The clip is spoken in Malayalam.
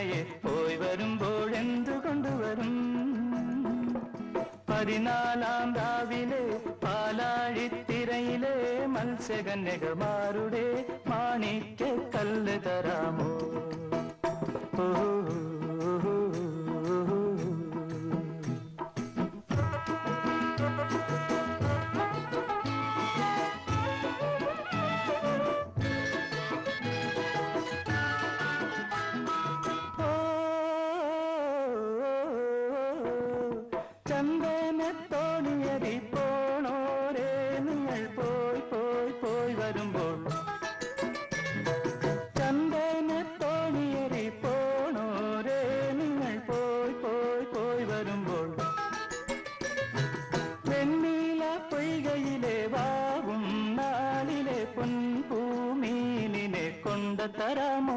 പെണ്ണഴകയെ പോയി വരുമ്പോഴെന്തു കൊണ്ടുവരും 14 രാവിലെ പാലാഴിത്തിരയിലെ മത്സ്യകന്യകമാരുടെ മാണിക്യ കല്ല് തരാമോ ചന്ദനത്തോണിയതി പോണോരേ നിങ്ങൾ പോയി പോയി പോയി വരുമ്പോൾ ചന്ദനത്തോണിയതി പോണോരേ നിങ്ങൾ പോയി പോയി പോയി വരുമ്പോൾ വെണ്ണീല പൊയ്കയിലെ വാവും നാളിലെ പൊൻപൂമീനിനെ കൊണ്ടുതരാമോ